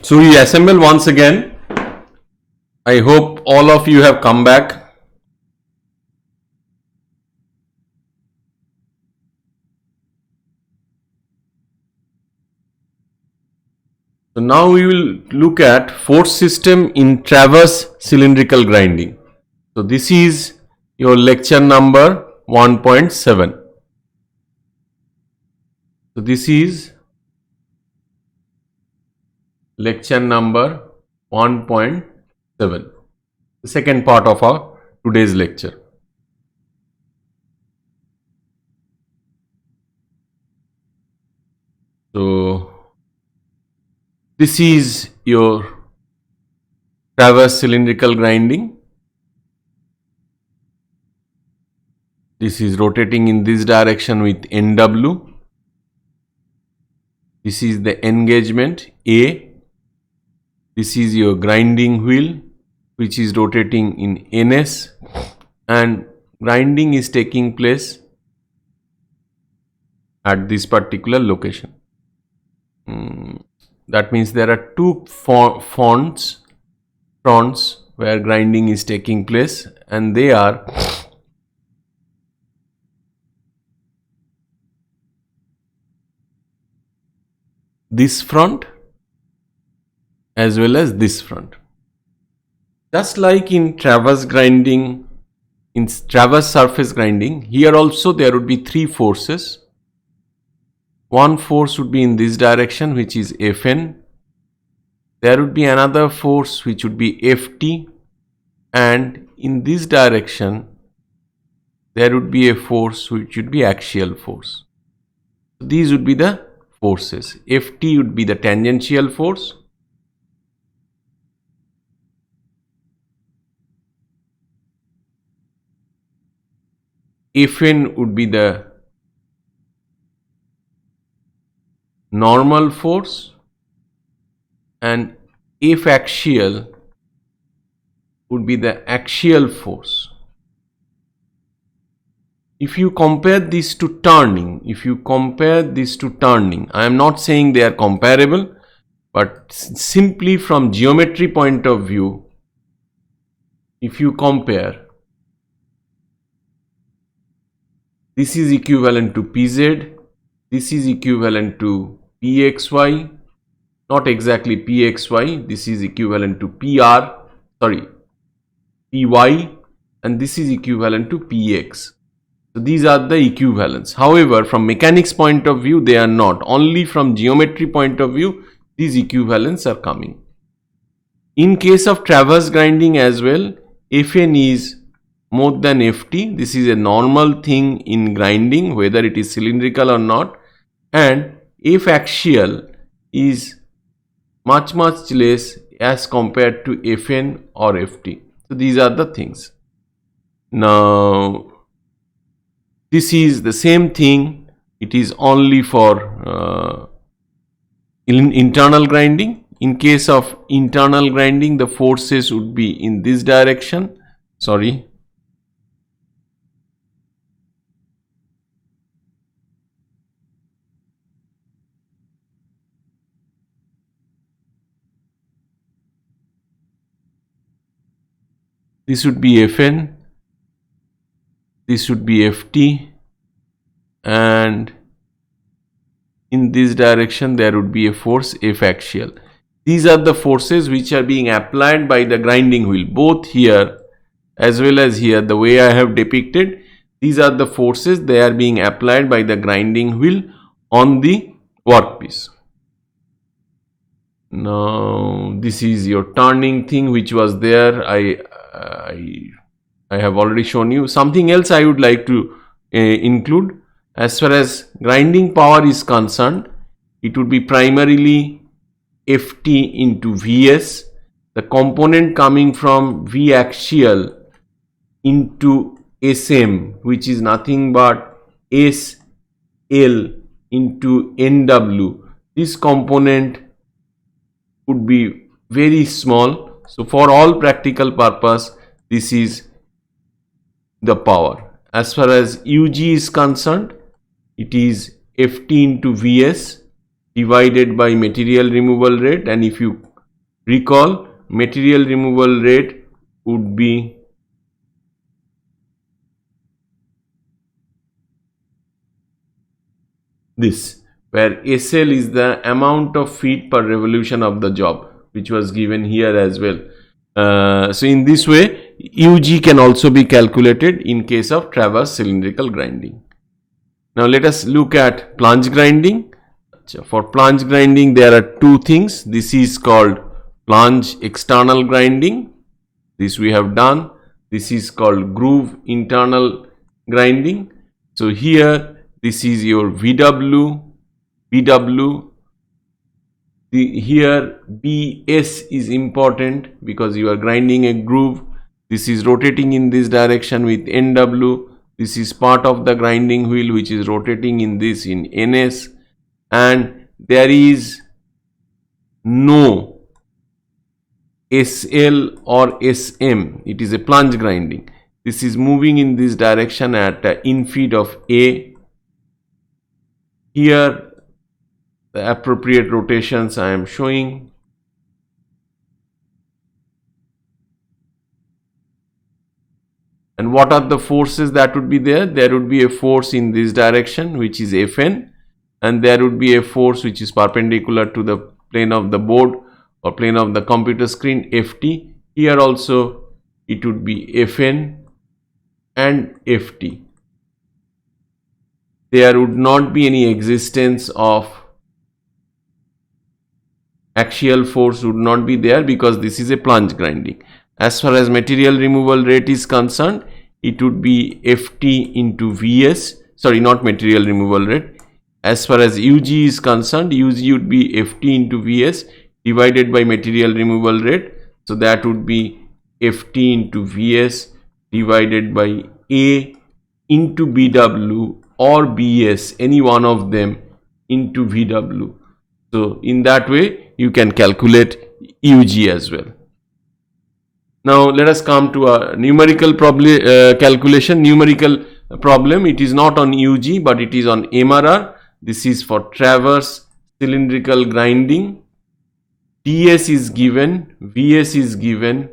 So we assemble once again. I hope all of you have come back. So now we will look at force system in transverse cylindrical grinding. So this is your lecture number 1.7. So this is lecture number 1.7, the second part of our today's lecture. So this is your transverse cylindrical grinding. This is rotating in this direction with NW. This is the engagement A. This is your grinding wheel which is rotating in NS, and grinding is taking place at this particular location. That means there are two fronts where grinding is taking place, and they are this front as well as this front. Just like in transverse grinding, in transverse surface grinding, here also there would be three forces. One force would be in this direction, which is Fn. There would be another force which would be Ft, and in this direction there would be a force which would be axial force. These would be the forces. Ft would be the tangential force. Fn would be the normal force, and F axial would be the axial force. If you compare these to turning, I am not saying they are comparable, but simply from geometry point of view, if you compare, this is equivalent to Pz, this is equivalent to Pxy, not exactly Pxy, this is equivalent to Py, and this is equivalent to Px. So these are the equivalents. However, from mechanics point of view, they are not. Only from geometry point of view, these equivalents are coming. In case of transverse grinding as well, Fn is more than Ft. This is a normal thing in grinding, whether it is cylindrical or not, and F axial is much less as compared to Fn or Ft. So these are the things. Now this is the same thing. It is only for internal grinding. In case of internal grinding, the forces would be in this direction. This would be Fn, this would be Ft, and in this direction there would be a force F axial. These are the forces which are being applied by the grinding wheel, both here as well as here. The way I have depicted, these are the forces, they are being applied by the grinding wheel on the workpiece. Now this is your turning thing which was there. I have already shown you. Something else I would like to include. As far as grinding power is concerned, it would be primarily Ft into Vs, the component coming from V axial into Sm, which is nothing but Sl into Nw. This component would be very small. So for all practical purpose, this is the power. As far as Ug is concerned, it is Ft into Vs divided by material removal rate, and if you Recall, material removal rate would be this, where SL is the amount of feet per revolution of the job, which was given here as well. So in this way, UG can also be calculated in case of traverse cylindrical grinding. Now let us look at plunge grinding. For plunge grinding, there are two things. This is called plunge external grinding. This we have done. This is called groove internal grinding. So here, this is your VW. Here BS is important because you are grinding a groove. This is rotating in this direction with NW. This is part of the grinding wheel which is rotating in this in NS, and there is no SL or SM. It is a plunge grinding. This is moving in this direction at infeed of A. Here the appropriate rotations I am showing. And what are the forces that would be there? There would be a force in this direction which is Fn, and there would be a force which is perpendicular to the plane of the board or plane of the computer screen, Ft. Here also it would be Fn and Ft. There would not be any existence of axial force, would not be there because this is a plunge grinding. As far as material removal rate is concerned, it would be Ft into Vs, sorry, not material removal rate. As far as Ug is concerned, Ug would be Ft into Vs divided by material removal rate. So that would be Ft into Vs divided by A into Bw or Bs, any one of them, into Vw. So in that way you can calculate Ug as well. Now let us come to a numerical calculation. Numerical problem, it is not on Ug but it is on MRR. This is for traverse cylindrical grinding. Ts is given, Vs is given,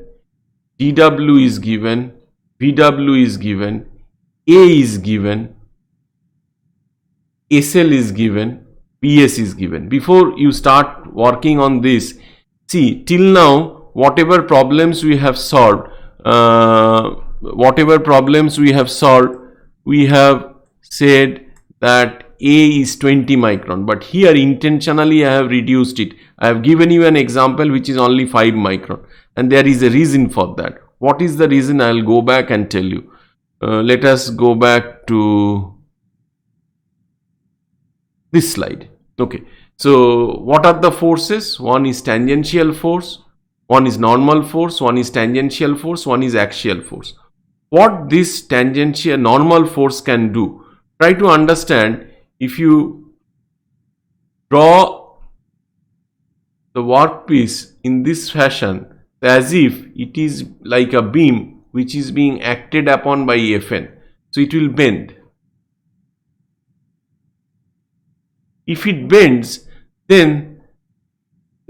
Tw is given, Vw is given, A is given, SL is given, PS is given. Before you start working on this, see, till now whatever problems we have solved, we have said that A is 20 micron, but here intentionally I have reduced it. I have given you an example which is only 5 micron, and there is a reason for that. What is the reason? I will go back and tell you. Let us go back to this slide. Okay, so what are the forces? One is tangential force, one is normal force, one is tangential force, one is axial force. What this tangential normal force can do, try to understand. If you draw the workpiece in this fashion, as if it is like a beam which is being acted upon by Fn, so it will bend. If it bends, then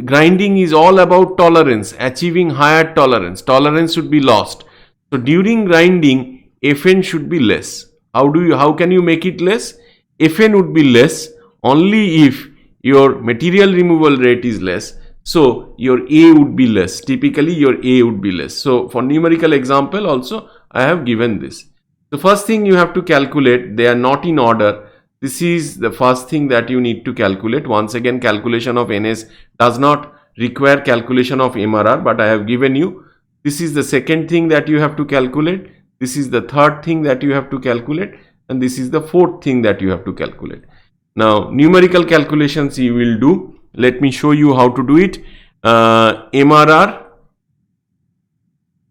grinding is all about tolerance, achieving higher tolerance. Tolerance should be lost. So during grinding, Fn should be less. How can you make it less? Fn would be less only if your material removal rate is less. So your A would be less. Typically your A would be less. So for numerical example also I have given this. The first thing you have to calculate, they are not in order. This is the first thing that you need to calculate. Once again, calculation of NS does not require calculation of MRR, but I have given you. This is the second thing that you have to calculate. This is the third thing that you have to calculate, and this is the fourth thing that you have to calculate. Now numerical calculations you will do. Let me show you how to do it. MRR,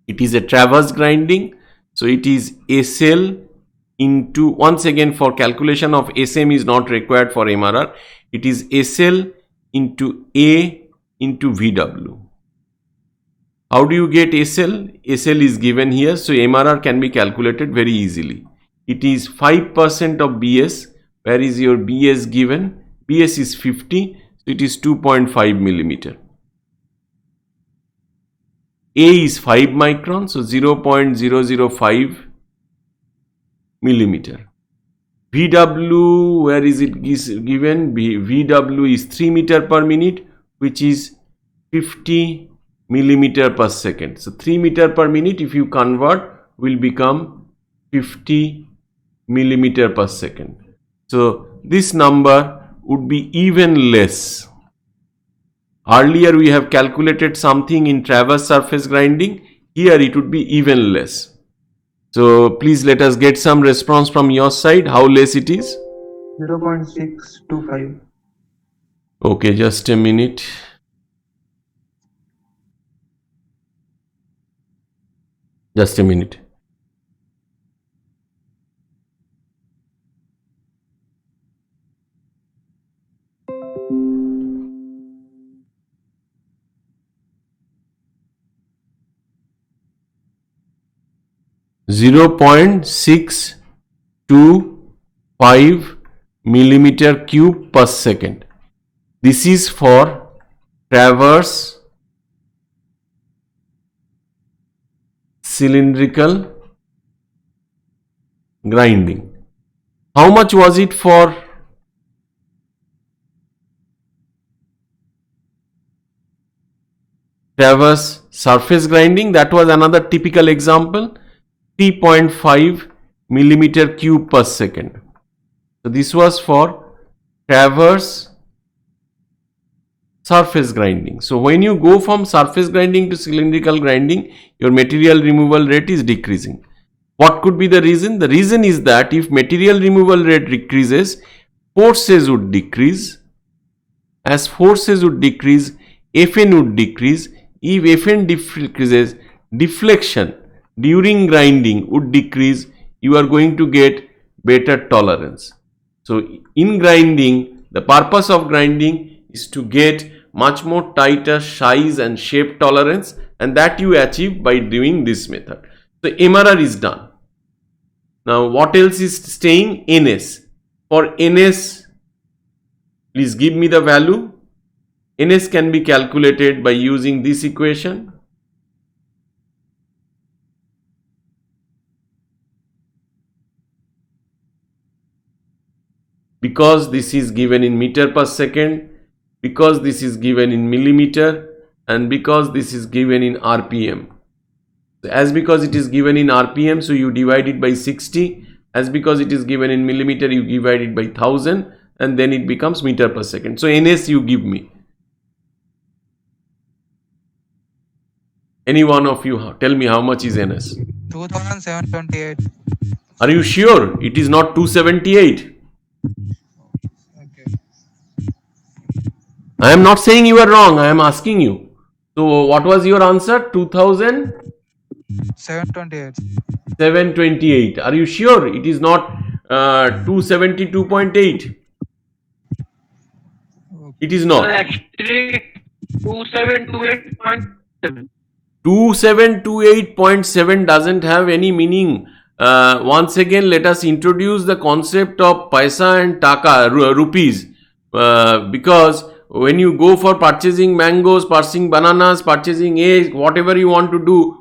it is a traverse grinding, so it is SL into, once again, for calculation of SM is not required for MRR. It is SL into A into VW. How do you get SL? SL is given here, so MRR can be calculated very easily. It is 5% of BS. Where is your BS given? BS is 50, so it is 2.5 millimeter. A is 5 micron, so 0.005 millimeter. VW, where is it given? VW is 3 meter per minute, which is 50 millimeter per second. So 3 meter per minute, if you convert, will become 50 millimeter per second. So this number would be even less. Earlier we have calculated something in transverse surface grinding. Here it would be even less. So please let us get some response from your side. How less it is? 0.625. Okay, just a minute. Just a minute. (0.625 millimeter cube per second). This is for transverse cylindrical grinding. How much was it for transverse surface grinding? That was another typical example, 3.5 millimeter cube per second. So this was for transverse surface grinding. So when you go from surface grinding to cylindrical grinding, your material removal rate is decreasing. What could be the reason? The reason is that if material removal rate decreases, forces would decrease. As forces would decrease, Fn would decrease. If Fn decreases, deflection during grinding would decrease. You are going to get better tolerance. So in grinding, the purpose of grinding is to get much more tighter size and shape tolerance, and that you achieve by doing this method. So MRR is done. Now what else is staying? NS. For NS, please give me the value. NS can be calculated by using this equation. Because this is given in meter per second, because this is given in millimeter, and because this is given in RPM. So as because it is given in RPM, so you divide it by 60. As because it is given in millimeter, you divide it by 1000, and then it becomes meter per second. So NS you give me. Any one of you tell me how much is NS? 2728. Are you sure it is not 278? Okay. I am not saying you are wrong. I am asking you. So what was your answer? 728. 728. Are you sure it is not 272.8? It is not. Actually, 2728.7. 2728.7 doesn't have any meaning. Once again, let us introduce the concept of paisa and taka, rupees, because when you go for purchasing mangoes, purchasing bananas, purchasing eggs, whatever you want to do,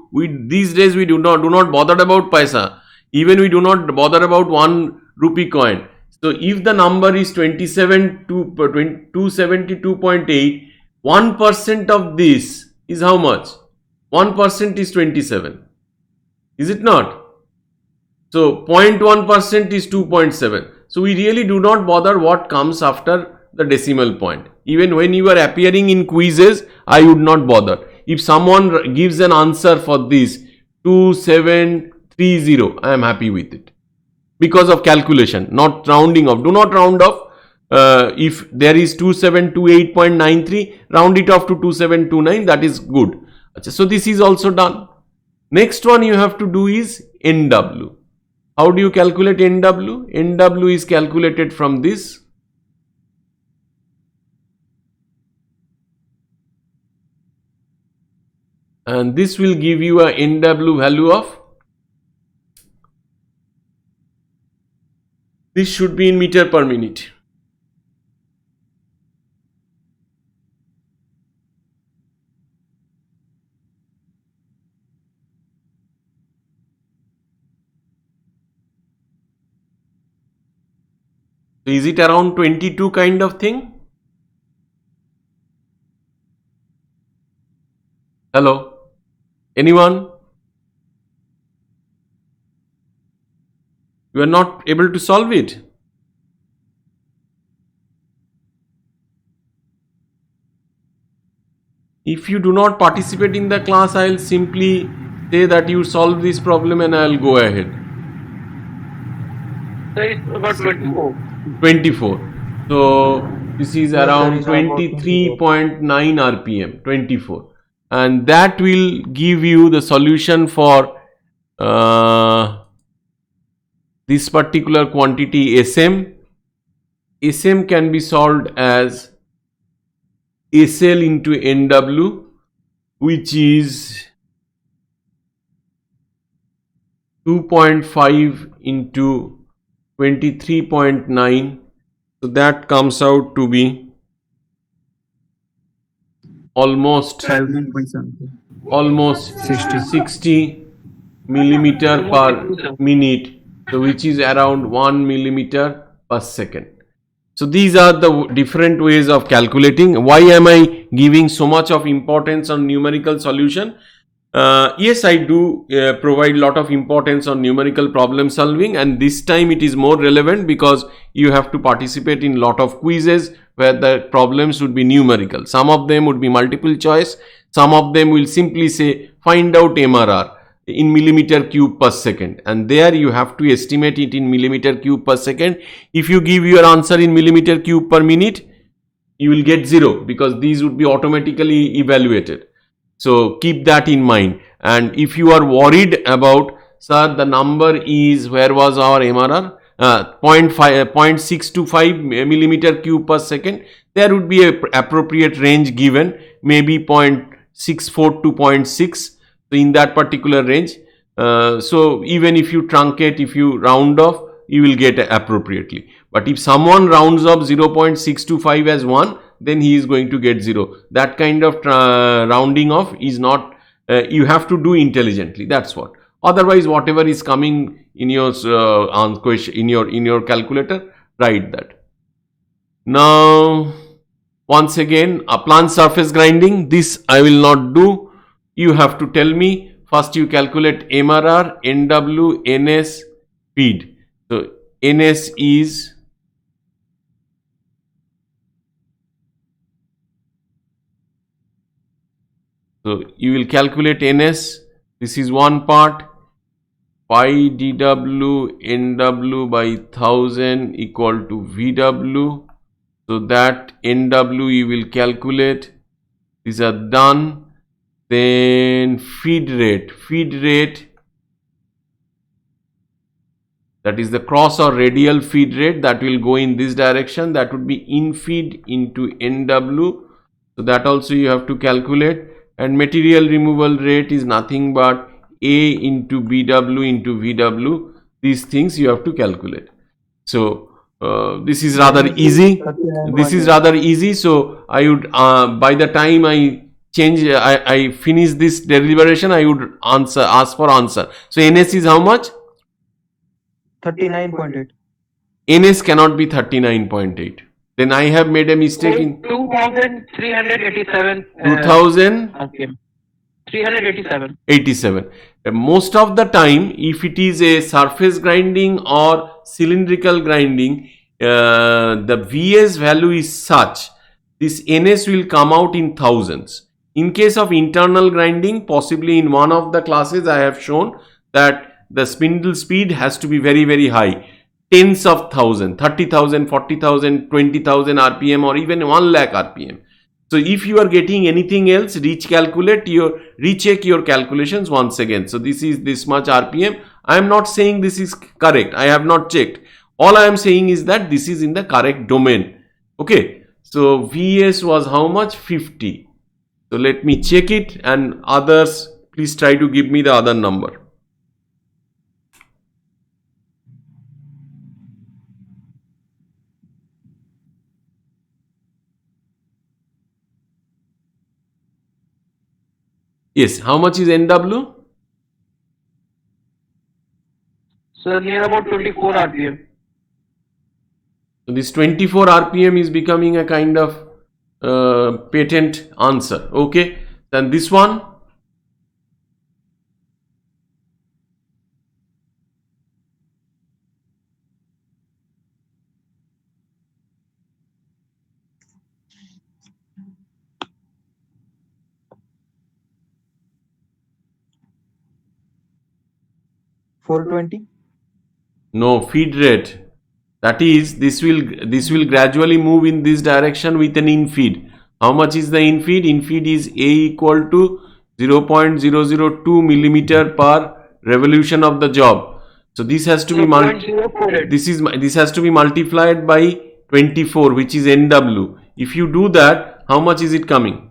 these days we do not bother about paisa. Even we do not bother about 1 rupee coin. So if the number is 272.8, 1% of this is how much? 1% is 27. Is it not? So 0.1% is 2.7. So we really do not bother what comes after the decimal point. Even when you are appearing in quizzes, I would not bother. If someone gives an answer for this 2730, I am happy with it. Because of calculation, not rounding off. Do not round off. If there is 2728.93, round it off to 2729. That is good. So this is also done. Next one you have to do is NW. How do you calculate NW? NW is calculated from this. And this will give you a NW value of, this should be in meter per minute. So is it around 22 kind of thing? Hello? Anyone? You are not able to solve it? If you do not participate in the class, I'll simply say that you solve this problem and I'll go ahead. So it's about 24. 24. So this is Yes, sir, around it's about 23.9 rpm, 24, and that will give you the solution for this particular quantity SM. SM can be solved as SL into NW, which is 2.5 into 23.9. So that comes out to be almost 60 millimeter per minute, so which is around 1 millimeter per second. So these are the different ways of calculating. Why am I giving so much of importance on numerical solution? Yes, I do provide lot of importance on numerical problem solving, and this time it is more relevant because you have to participate in lot of quizzes where the problems would be numerical. Some of them would be multiple choice, some of them will simply say find out MRR in millimeter cube per second, and there you have to estimate it in millimeter cube per second. If you give your answer in millimeter cube per minute, you will get 0 because these would be automatically evaluated. So keep that in mind. And if you are worried about, sir, the number is, where was our MRR? 0.625 millimeter cube per second, there would be a appropriate range given, maybe 0.64 to 0.6. So in that particular range, so even if you truncate, if you round off, you will get appropriately. But if someone rounds up 0.625 as 1, then he is going to get 0. That kind of rounding off is not, you have to do intelligently, that's what. Otherwise, whatever is coming in your question, in your calculator, write that. Now once again, a plant surface grinding, this I will not do. You have to tell me. First you calculate MRR, NW, NS, feed. So NS is, so you will calculate NS. This is one part. Pi dW NW by 1000 equal to VW. So that NW you will calculate. These are done. Then feed rate, that is the cross or radial feed rate that will go in this direction, that would be in feed into NW. So that also you have to calculate. And material removal rate is nothing but A into BW into VW. These things you have to calculate. So this is rather easy. So I would by the time I finish this deliberation, I would ask for answer. So NS is how much? 39.8. NS cannot be 39.8. Then I have made a mistake in 2387. 2000. Okay. 387. 87. Most of the time, if it is a surface grinding or cylindrical grinding, the VS value is such, this NS will come out in thousands. In case of internal grinding, possibly in one of the classes I have shown that the spindle speed has to be very, very high. Tens of thousand, 30,000, 40,000, 20,000 RPM or even 1 lakh RPM. So if you are getting anything else, recheck your calculations once again. So this is this much RPM. I am not saying this is correct. I have not checked. All I am saying is that this is in the correct domain. Okay. So VS was how much? 50. So let me check it, and others, please try to give me the other number. Yes, how much is NW? So near about 24 RPM. So this 24 RPM is becoming a kind of patent answer. Okay, then this one. No, feed rate. That is, this will gradually move in this direction with an infeed. How much is the infeed? Infeed is A equal to 0.002 millimeter per revolution of the job. So this has to be this has to be multiplied by 24, which is NW. If you do that, how much is it coming?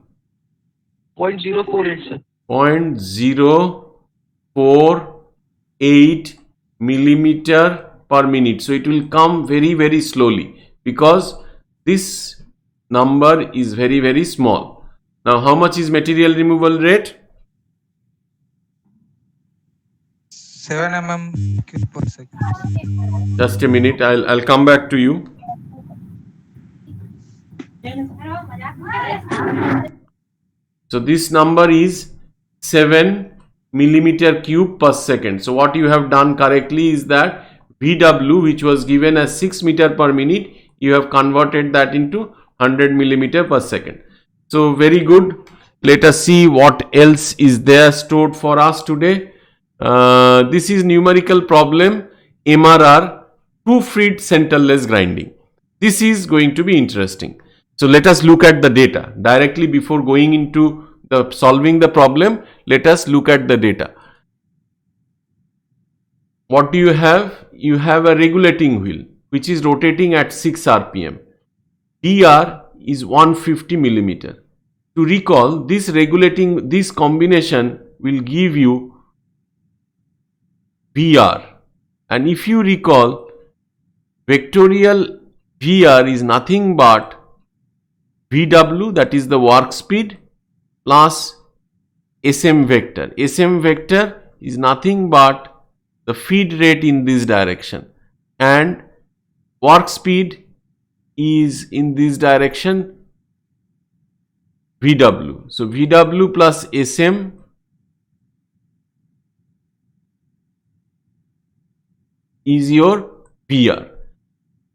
0.048, sir. 0.048 millimeter per minute. So it will come very, very slowly because this number is very, very small. Now, how much is material removal rate? 7 mm cube per second. Just a minute, I'll come back to you. So this number is 7 millimeter cube per second. So what you have done correctly is that VW, which was given as 6 meter per minute, you have converted that into 100 millimeter per second. So very good. Let us see what else is there stored for us today. This is numerical problem MRR, 2-feed centerless grinding. This is going to be interesting. So let us look at the data directly before going into the solving the problem. Let us look at the data. What do you have? You have a regulating wheel which is rotating at 6 RPM. DR is 150 millimeter. To recall, this combination will give you VR, and if you recall, vectorial VR is nothing but VW, that is the work speed, plus SM vector. SM vector is nothing but the feed rate in this direction, and work speed is in this direction VW. So VW plus SM is your VR.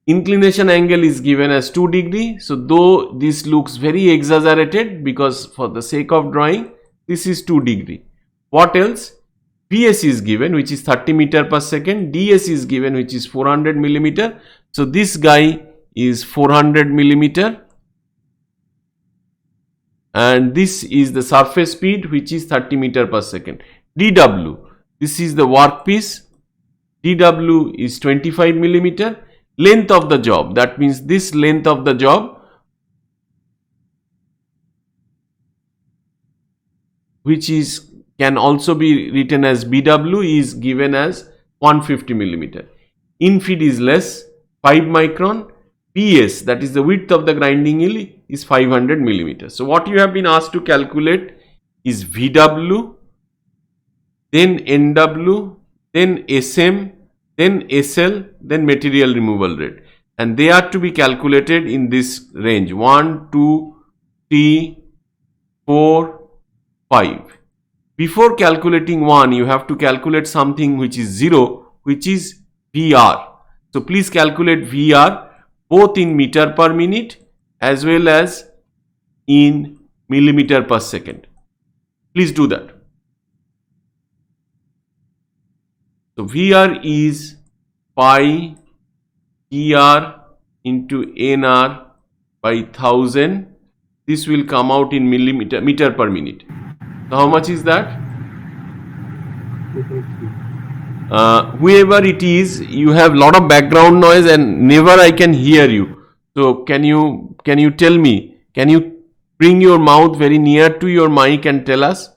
Inclination angle is given as 2 degree. So though this looks very exaggerated, because for the sake of drawing, this is 2 degree. What else? PS is given, which is 30 meter per second. DS is given, which is 400 millimeter. So this guy is 400 millimeter. And this is the surface speed, which is 30 meter per second. DW, this is the workpiece. DW is 25 millimeter. Length of the job, that means this length of the job, which is can also be written as BW, is given as 150 millimeter. Infeed is less, 5 micron. PS, that is the width of the grinding wheel, is 500 millimeters. So what you have been asked to calculate is VW, then NW, then SM, then SL, then material removal rate, and they are to be calculated in this range 1, 2, 3, 4, 5. Before calculating 1, you have to calculate something which is 0, which is VR. So please calculate VR both in meter per minute as well as in millimeter per second. Please do that. So VR is pi TR into NR by 1000. This will come out in meter per minute. So how much is that? Whoever it is, you have lot of background noise and never I can hear you. So can you tell me? Can you bring your mouth very near to your mic and tell us?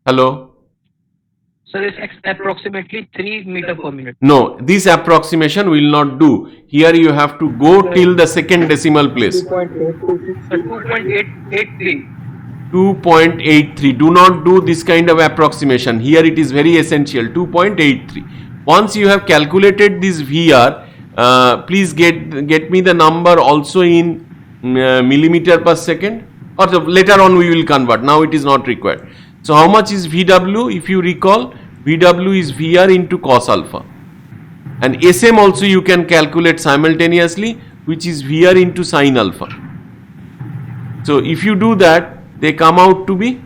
Hello? Sir, it's approximately 3 meter per minute. No, this approximation will not do. Here you have to go till the second decimal place. 2.883. 2.83. Do not do this kind of approximation. Here it is very essential. 2.83. Once you have calculated this VR, please get me the number also in millimeter per second, or later on we will convert. Now it is not required. So how much is VW? If you recall, VW is VR into cos alpha, and SM also you can calculate simultaneously, which is VR into sin alpha. So if you do that, they come out to be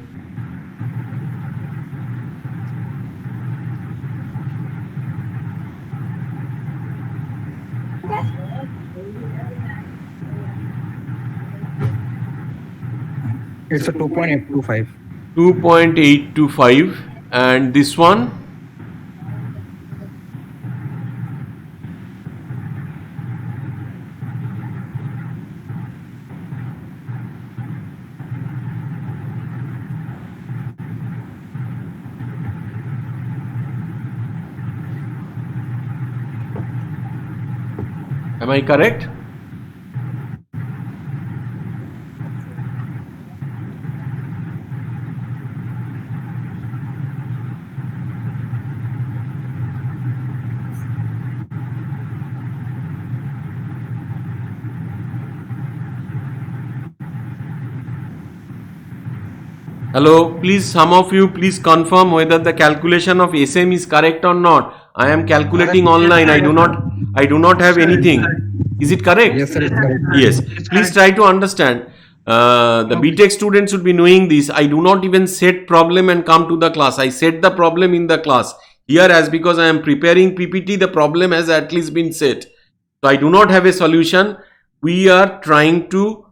It's a 2.825. 2.825, and this one am I correct? Hello, please, some of you please confirm whether the calculation of SM is correct or not. I am calculating online. I do not have anything. Is it correct? Yes, sir, it's correct. Yes. Please try to understand. The BTech students should be knowing this. I do not even set problem and come to the class. I set the problem in the class. Here, as because I am preparing PPT, the problem has at least been set. So I do not have a solution. We are trying to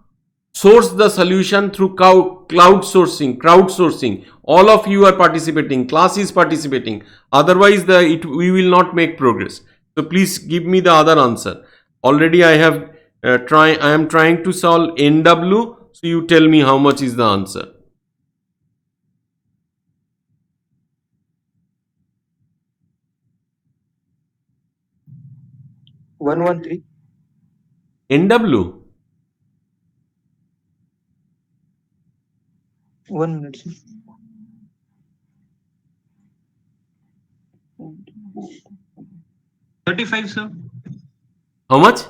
source the solution through crowdsourcing. All of you are participating. Class is participating. Otherwise, we will not make progress. So please give me the other answer. Already I have I am trying to solve NW. So you tell me how much is the answer. NW. 1 minute. Sir. 35, sir. How much?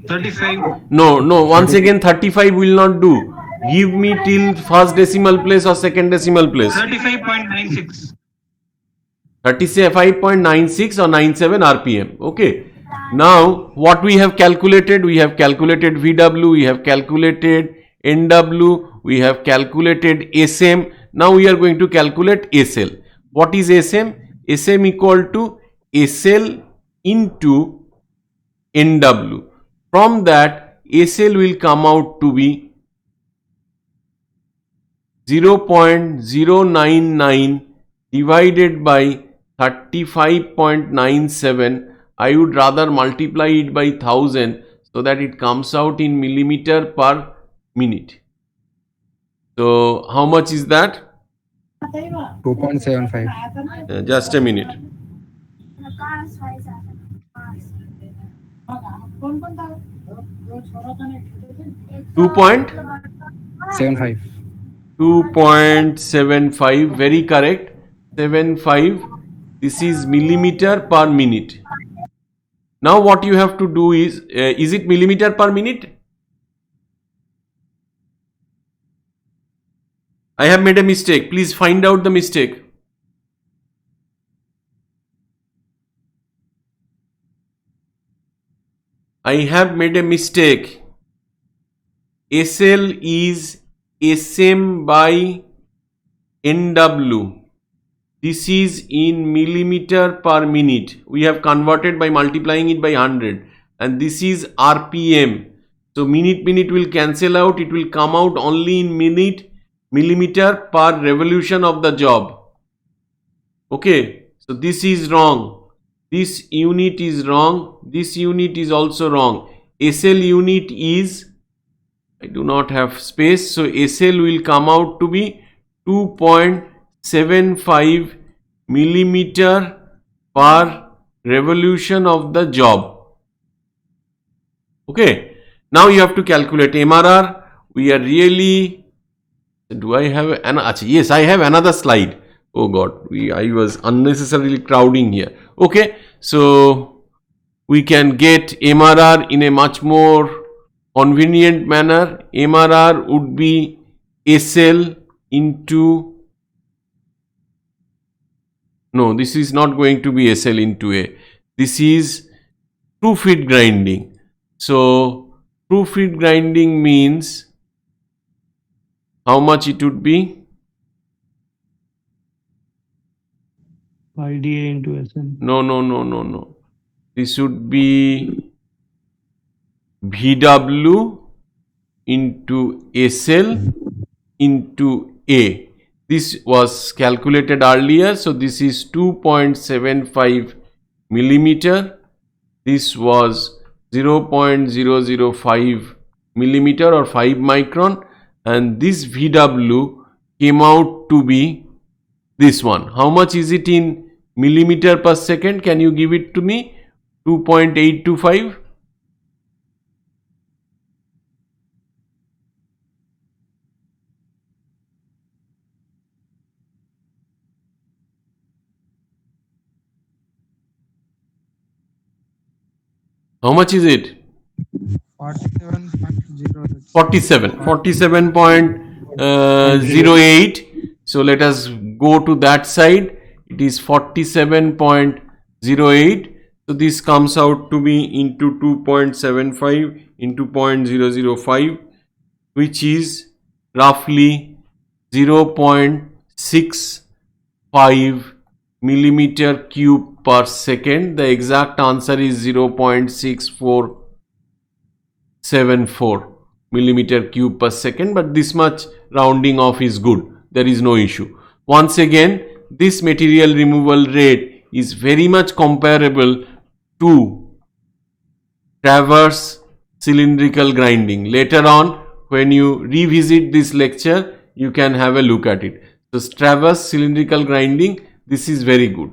35. No. Once again, 35 will not do. Give me till first decimal place or second decimal place. 35.96. 35.96 or 97 RPM. Okay. Now, what we have calculated? We have calculated VW, we have calculated NW, we have calculated SM. Now we are going to calculate SL. What is SM? SM equal to SL into NW. From that, SL will come out to be 0.099 divided by 35.97. I would rather multiply it by 1000 so that it comes out in millimeter per minute. So how much is that? 2.75. Just a minute. 75. 2.75, very correct. 75. This is millimeter per minute. Now what you have to do is it millimeter per minute? I have made a mistake. Please find out the mistake. I have made a mistake. SL is SM by NW. This is in millimeter per minute. We have converted by multiplying it by 100. And this is RPM. So minute will cancel out. It will come out only in millimeter per revolution of the job. Okay. So this is wrong. This unit is wrong. This unit is also wrong. SL unit is, I do not have space. So SL will come out to be 2.75 millimeter per revolution of the job. Okay. Now you have to calculate MRR. We are really, do I have an, yes, I have another slide. Oh God, I was unnecessarily crowding here. Okay, so we can get MRR in a much more convenient manner. MRR would be SL into, no, this is not going to be SL into A. This is true feed grinding. So true feed grinding means how much it would be? Pi dA into Sn. No. This would be VW into SL into A. This was calculated earlier. So this is 2.75 millimeter. This was 0.005 millimeter or 5 micron. And this VW came out to be this one. How much is it in millimeter per second? Can you give it to me? 2.825. How much is it? 47.0. 47.08. So let us go to that side. It is 47.08. So this comes out to be into 2.75 into 0.005, which is roughly 0.65 millimeter cube per second. The exact answer is 0.6474 millimeter cube per second, but this much rounding off is good. There is no issue. Once again, this material removal rate is very much comparable to Travers cylindrical grinding. Later on, when you revisit this lecture, you can have a look at it. So Travers cylindrical grinding, this is very good.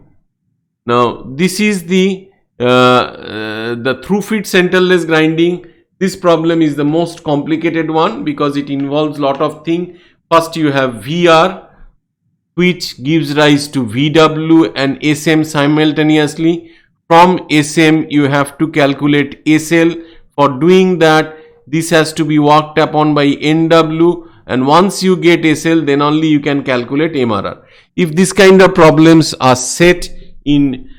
Now this is the through feed centerless grinding. This problem is the most complicated one because it involves lot of things. First you have VR, which gives rise to VW and SM simultaneously. From SM you have to calculate SL. For doing that, this has to be worked upon by NW, and once you get SL, then only you can calculate MRR. If this kind of problems are set in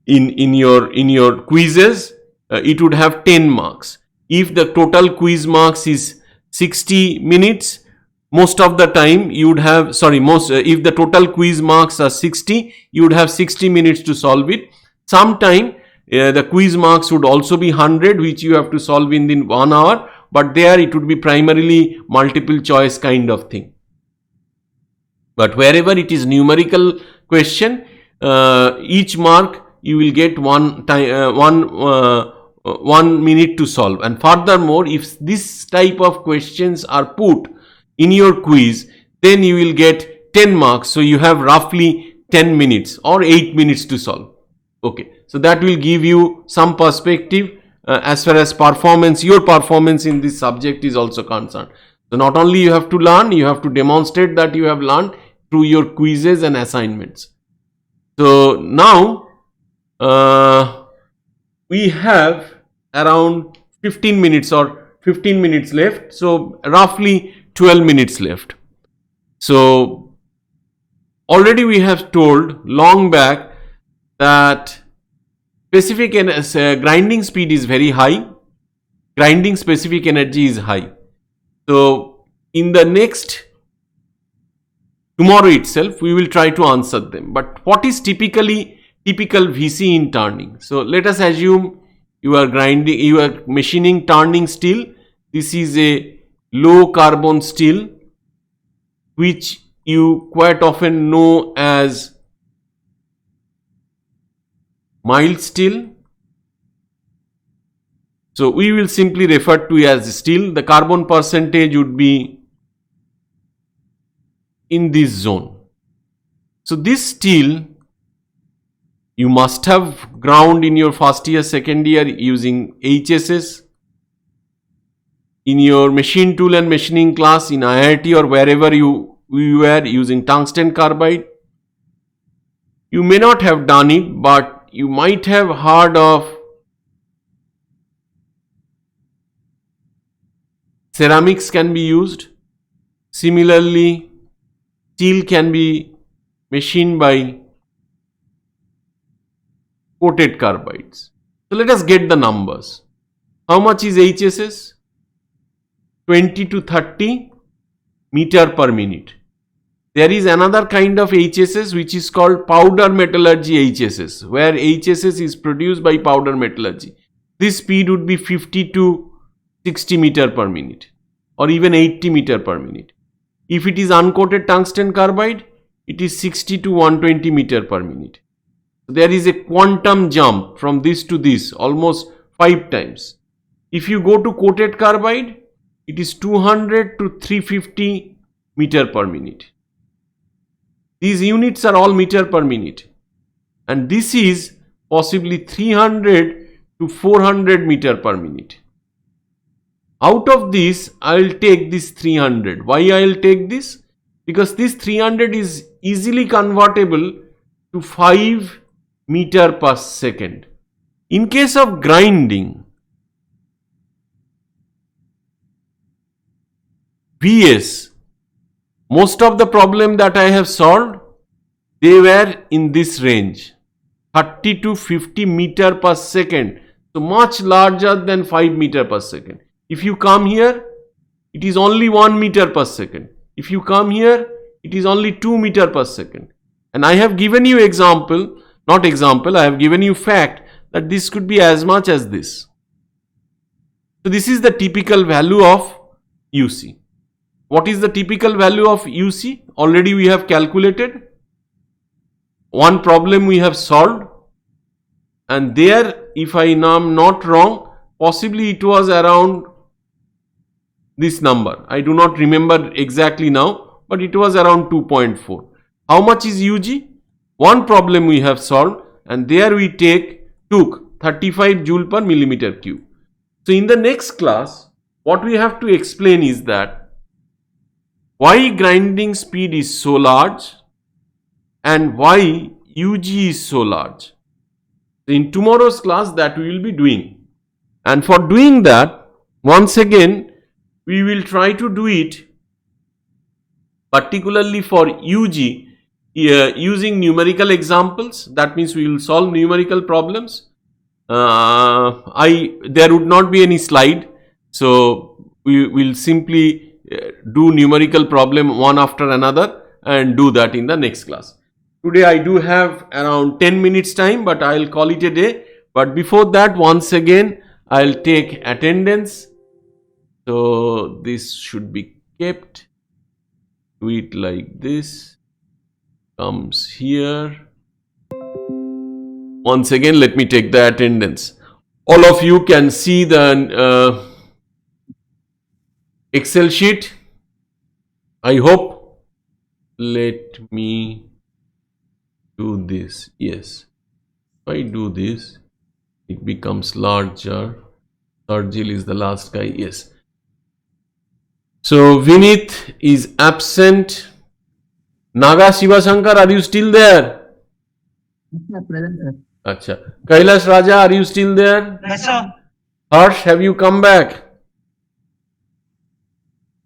your quizzes, it would have 10 marks. If the total quiz marks is 60 minutes, most of the time you would have, if the total quiz marks are 60, you would have 60 minutes to solve it. Sometime the quiz marks would also be 100, which you have to solve within 1 hour, but there it would be primarily multiple choice kind of thing. But wherever it is numerical question, each mark you will get 1 minute to solve. And furthermore, if this type of questions are put in your quiz, then you will get 10 marks. So you have roughly 10 minutes or 8 minutes to solve. Okay, so that will give you some perspective as far as performance, your performance in this subject is also concerned. So not only you have to learn, you have to demonstrate that you have learned through your quizzes and assignments. So now we have around 15 minutes left. So roughly 12 minutes left. So already we have told long back that specific grinding speed is very high, grinding specific energy is high. So in the tomorrow itself we will try to answer them. But what is typical VC in turning? So let us assume you are machining turning steel. This is a low carbon steel which you quite often know as mild steel. So we will simply refer to as steel. The carbon percentage would be in this zone. So this steel you must have ground in your first year, second year using HSS. In your machine tool and machining class in IIT or wherever you were using tungsten carbide. You may not have done it, but you might have heard of ceramics can be used. Similarly, steel can be machined by coated carbides. So let us get the numbers. How much is HSS? 20 to 30 meter per minute. There is another kind of HSS which is called powder metallurgy HSS, where HSS is produced by powder metallurgy. This speed would be 50 to 60 meter per minute or even 80 meter per minute. If it is uncoated tungsten carbide, it is 60 to 120 meter per minute. There is a quantum jump from this to this, almost 5 times. If you go to coated carbide, it is 200 to 350 meter per minute. These units are all meter per minute, and this is possibly 300 to 400 meter per minute. Out of this, I will take this 300. Why I will take this? Because this 300 is easily convertible to 5 meter per second. In case of grinding, VS, most of the problem that I have solved, they were in this range, 30 to 50 meter per second. So much larger than 5 meter per second. If you come here, it is only 1 meter per second. If you come here, it is only 2 meter per second. And I have given you I have given you fact that this could be as much as this. So this is the typical value of UC. What is the typical value of UC? Already we have calculated. One problem we have solved, and there, if I am not wrong, possibly it was around this number. I do not remember exactly now, but it was around 2.4. How much is UG? One problem we have solved, and there we took 35 joule per millimeter cube. So in the next class, what we have to explain is that why grinding speed is so large and why UG is so large. In tomorrow's class, that we will be doing. And for doing that, once again, we will try to do it particularly for UG using numerical examples. That means we will solve numerical problems. There would not be any slide, so we will simply do numerical problem one after another and do that in the next class. Today I do have around 10 minutes time, but I will call it a day. But before that, once again, I will take attendance. So this should be kept. Do it like this. Comes here. Once again, let me take the attendance. All of you can see the Excel sheet, I hope. Let me do this. Yes, if I do this, it becomes larger. Sarjil is the last guy. Yes. So Vinith is absent. Naga Shivashankar, are you still there? Present, sir. Acha. Kailash Raja, are you still there? Yes, sir. Harsh, have you come back?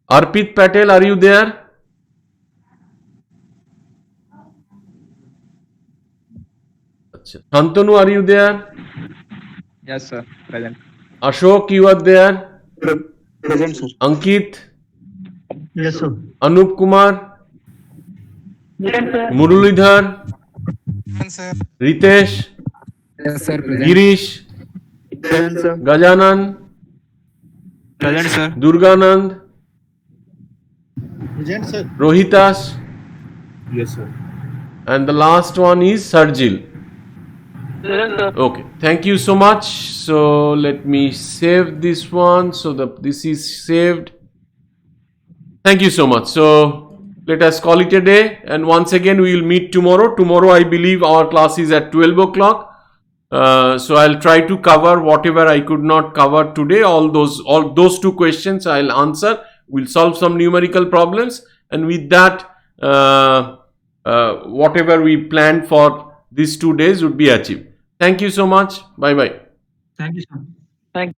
Arpit Patel, are you there? Achha. Shantanu, are you there? Yes, sir. Present. Ashok, you are there? Present, sir. Ankit, Yes, sir. Anup Kumar, Yes, sir. Muralidhar, Present, sir. Ritesh, Yes, sir. Present. Girish, Present, sir. Gajanan, Present, sir. Durganand, Present, sir. Rohitas, Yes, sir. and the last one is Sarjil. Yes, sir. Okay, thank you so much. So let me save this one so that this is saved. Thank you so much. So let us call it a day, and once again we will meet tomorrow. Tomorrow I believe our class is at 12 o'clock. So I'll try to cover whatever I could not cover today. All those two questions I'll answer. We'll solve some numerical problems, and with that, whatever we planned for these 2 days would be achieved. Thank you so much. Bye bye. Thank you, sir. Thank